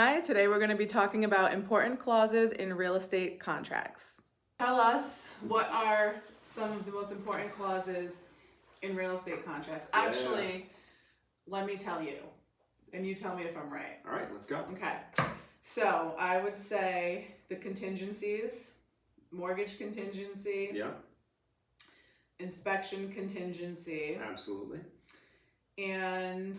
Hi, today we're going to be talking about important clauses in real estate contracts. Tell us what are some of the most important clauses in real estate contracts. Yeah. Actually, let me tell you, and you tell me if I'm right. All right, let's go. Okay, so I would say the contingencies, mortgage contingency, Yeah, inspection contingency, absolutely. and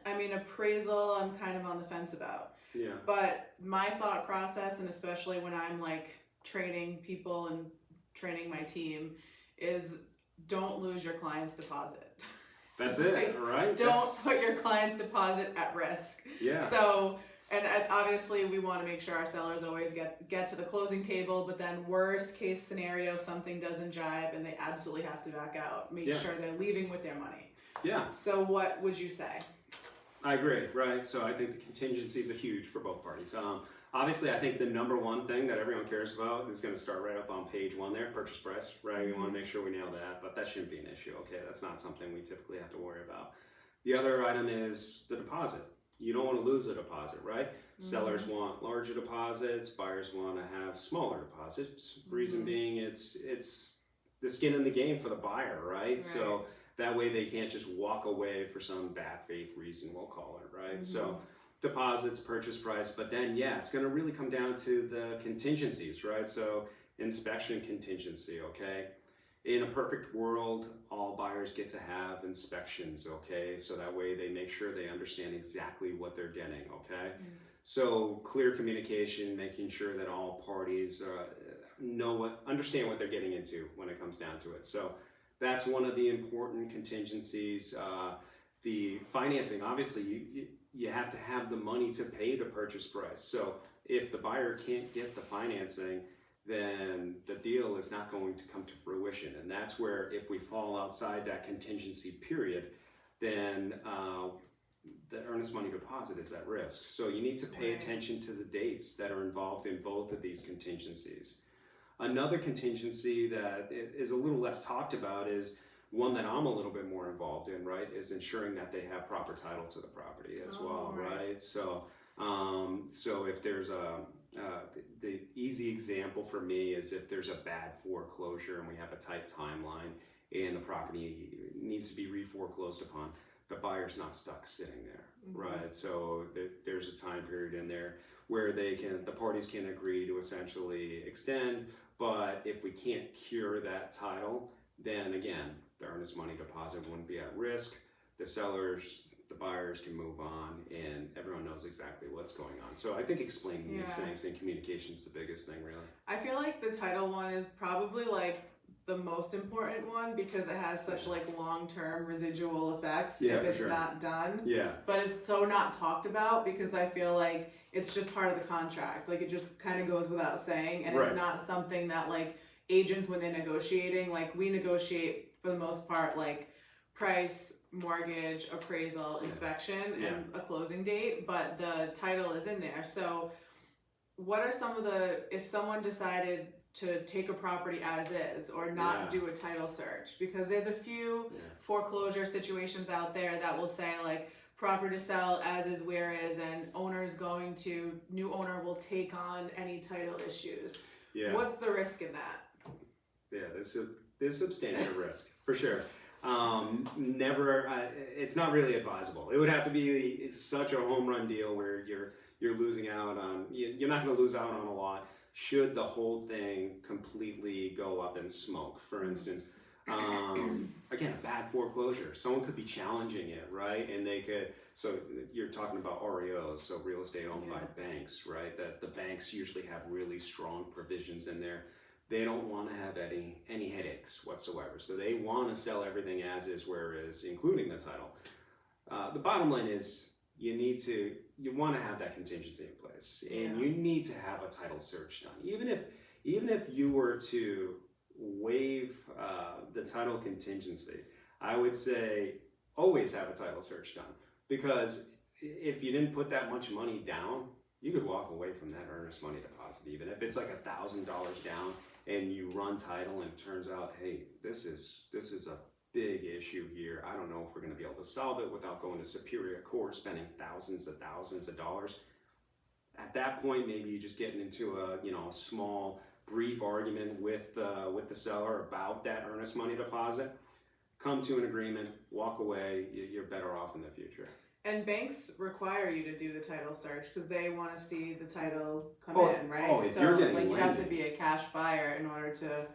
I mean appraisal I'm kind of on the fence about. Yeah, But my thought process, and especially when I'm like training people and training my team, is don't lose your client's deposit. that's it, Like, right? Don't put your client's deposit at risk. Yeah. So, and obviously we want to make sure our sellers always get to the closing table, but then worst case scenario, something doesn't jive and they absolutely have to back out. Make Yeah. sure they're leaving with their money. Yeah, So what would you say? I agree, right? So I think the contingencies are huge for both parties. Obviously, I think the number one thing that everyone cares about is going to start right up on page one there, purchase price, right? We want to make sure we nail that, but that shouldn't be an issue, okay? That's not something we typically have to worry about. The other item is the deposit. You don't want to lose the deposit, right? Sellers want larger deposits, buyers want to have smaller deposits. Reason being, it's the skin in the game for the buyer, right? So that way they can't just walk away for some bad faith reason, we'll call it, right? So deposits, purchase price, but then yeah, it's gonna really come down to the contingencies, right? So inspection contingency, okay? In a perfect world, all buyers get to have inspections, okay? So that way they make sure they understand exactly what they're getting, okay? So clear communication, making sure that all parties understand what they're getting into when it comes down to it. So that's one of the important contingencies. The financing, obviously, you have to have the money to pay the purchase price. So if the buyer can't get the financing, then the deal is not going to come to fruition. And that's where if we fall outside that contingency period, then the earnest money deposit is at risk. So you need to pay attention to the dates that are involved in both of these contingencies. Another contingency that is a little less talked about is one that I'm a little bit more involved in, right, is ensuring that they have proper title to the property as well, right? So if there's the easy example for me is if there's a bad foreclosure and we have a tight timeline and the property needs to be re-foreclosed upon, the buyer's not stuck sitting there, right? So there's a time period in there where the parties can agree to essentially extend, but if we can't cure that title, then again, the earnest money deposit wouldn't be at risk. The sellers, the buyers can move on, and everyone knows exactly what's going on. So I think explaining these things and communication is the biggest thing, really. I feel like the title one is probably like the most important one because it has such like long-term residual effects if it's not done. Yeah. But it's so not talked about because I feel like it's just part of the contract. Like it just kind of goes without saying, and it's not something that like agents when they're negotiating, like we negotiate for the most part like price, mortgage, appraisal, inspection, and a closing date, but the title is in there. So what are some of if someone decided to take a property as is or not do a title search, because there's a few foreclosure situations out there that will say like property to sell as is where is, and new owner will take on any title issues. What's the risk in that? There's substantial risk for sure. It's not really advisable. It would have to be such a home run deal where you're losing out on. You're not going to lose out on a lot. Should the whole thing completely go up in smoke, for instance, again, a bad foreclosure, someone could be challenging it, right? And so you're talking about REOs, so real estate owned by banks, right? That the banks usually have really strong provisions in there. They don't want to have any headaches whatsoever. So they want to sell everything as is, where is, including the title. The bottom line is you want to have that contingency in place, and you need to have a title search done. Even if you were to waive the title contingency, I would say always have a title search done, because if you didn't put that much money down, you could walk away from that earnest money deposit, even if it's like $1,000 down, and you run title and it turns out, hey, this is a big issue here. I don't know if we're going to be able to solve it without going to superior court, spending thousands of dollars. that point, maybe you're just getting into a a small, brief argument with the seller about that earnest money deposit. Come to an agreement, walk away. You're better off in the future. And banks require you to do the title search because they want to see the title come in, right? Oh, if so you're getting like you have to lending. be a cash buyer in order to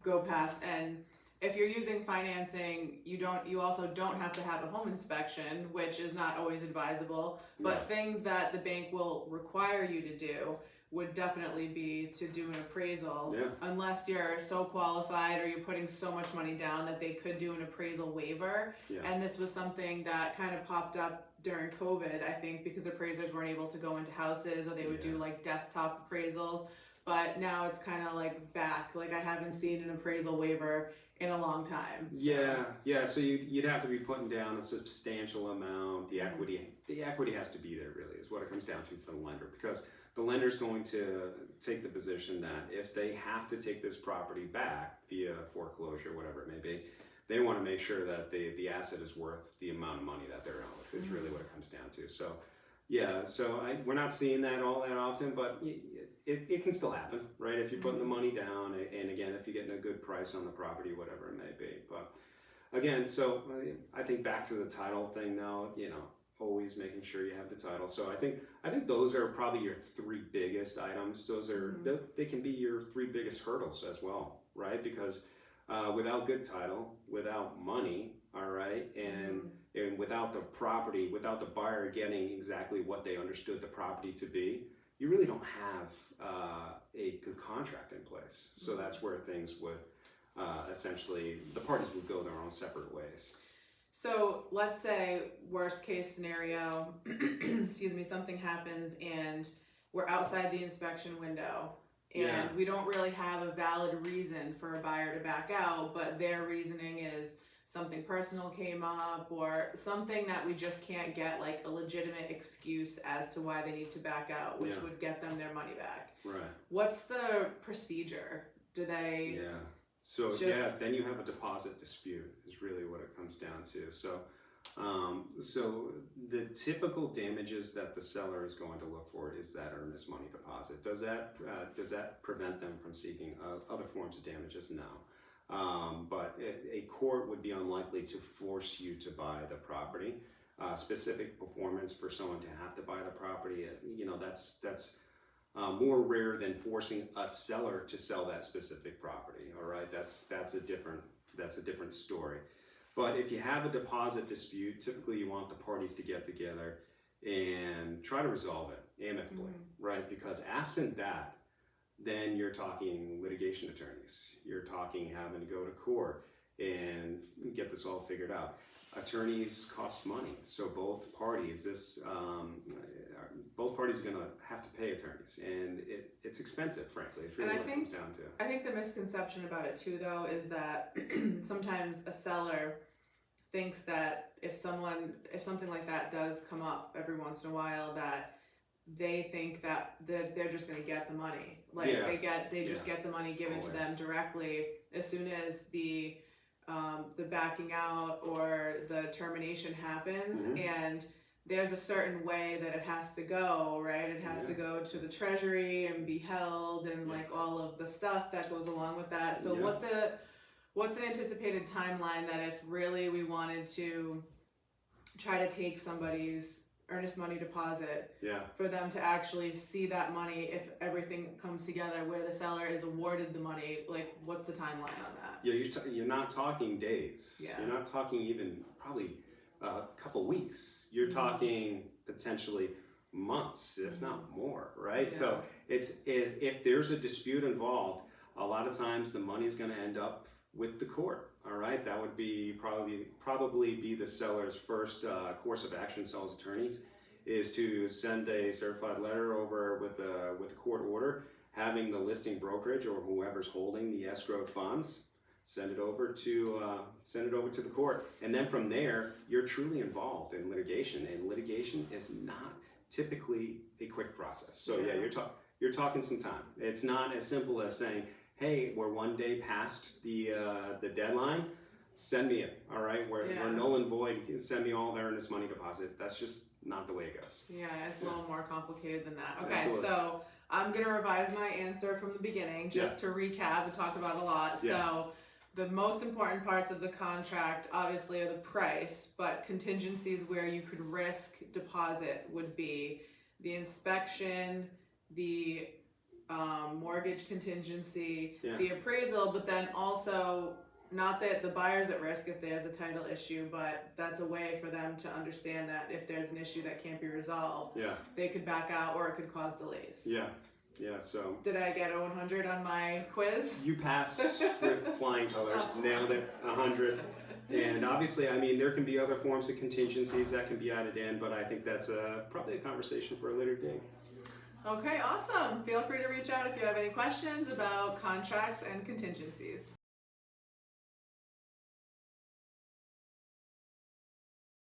go past. And if you're using financing, you also don't have to have a home inspection, which is not always advisable. But things that the bank will require you to do would definitely be to do an appraisal, unless you're so qualified or you're putting so much money down that they could do an appraisal waiver. And this was something that kind of popped up during COVID, I think, because appraisers weren't able to go into houses, or they would do like desktop appraisals. But now it's kind of like back. Like I haven't seen an appraisal waiver in a long time. So. So you'd have to be putting down a substantial amount. The equity has to be there, really, is what it comes down to for the lender, because the lender's going to take the position that if they have to take this property back via foreclosure, whatever it may be, they want to make sure that the asset is worth the amount of money that they're owed. It's really what it comes down to. So we're not seeing that all that often, but it can still happen, right? If you're putting the money down, and again, if you're getting a good price on the property, whatever it may be. But again, so I think back to the title thing now, always making sure you have the title. So I think those are probably your three biggest items. Those are they can be your three biggest hurdles as well, right? Because without good title, without money, all right, and without the property, without the buyer getting exactly what they understood the property to be, you really don't have a good contract in place. So that's where things would essentially, the parties would go their own separate ways. So let's say worst case scenario, excuse me, something happens and we're outside the inspection window and we don't really have a valid reason for a buyer to back out, but their reasoning is something personal came up or something that we just can't get like a legitimate excuse as to why they need to back out, which would get them their money back. Right. What's the procedure? Do they... So then you have a deposit dispute is really what it comes down to. So, so the typical damages that the seller is going to look for is that earnest money deposit. Does that prevent them from seeking other forms of damages? No. But a court would be unlikely to force you to buy the property. Specific performance for someone to have to buy the property, that's more rare than forcing a seller to sell that specific property. All right, that's a different story. But if you have a deposit dispute, typically you want the parties to get together and try to resolve it amicably, right? Because absent that, then you're talking litigation attorneys. You're talking having to go to court and get this all figured out. Attorneys cost money, so both parties are going to have to pay attorneys, and it's expensive, frankly. It's really what it comes down to. I think the misconception about it too, though, is that sometimes a seller thinks that if something like that does come up every once in a while, that they think that they're just going to get the money. Like they just get the money given to them directly as soon as the backing out or the termination happens, and there's a certain way that it has to go, right? It has to go to the treasury and be held and like all of the stuff that goes along with that. So what's an anticipated timeline that if really we wanted to try to take somebody's earnest money deposit for them to actually see that money, if everything comes together where the seller is awarded the money, like what's the timeline on that? You're not talking days. You're not talking even probably a couple weeks. You're talking potentially months, if not more, right? So it's if there's a dispute involved, a lot of times the money is going to end up with the court. All right, that would be probably be the seller's first course of action. Seller's attorneys is to send a certified letter over with a court order having the listing brokerage or whoever's holding the escrowed funds send it over to the court, and then from there you're truly involved in litigation, and litigation is not typically a quick process. So you're talking some time. It's not as simple as saying, hey, we're one day past the deadline. send me it, all right? Where Yeah. null and void, you can send me all their earnest money deposit. That's just not the way it goes. Yeah, it's a little more complicated than that. Okay, Absolutely. so I'm gonna revise my answer from the beginning just to recap. We talked about it a lot. Yeah. So the most important parts of the contract obviously are the price, but contingencies where you could risk deposit would be the inspection, the mortgage contingency, Yeah. the appraisal, but then also not that the buyer's at risk if there's a title issue, but that's a way for them to understand that if there's an issue that can't be resolved, Yeah, they could back out or it could cause delays. yeah, yeah. So Did I get a 100 on my quiz? you passed with flying colors, nailed it, 100. And obviously, I mean, there can be other forms of contingencies that can be added in, but I think that's probably a conversation for a later date. Okay, awesome. Feel free to reach out if you have any questions about contracts and contingencies.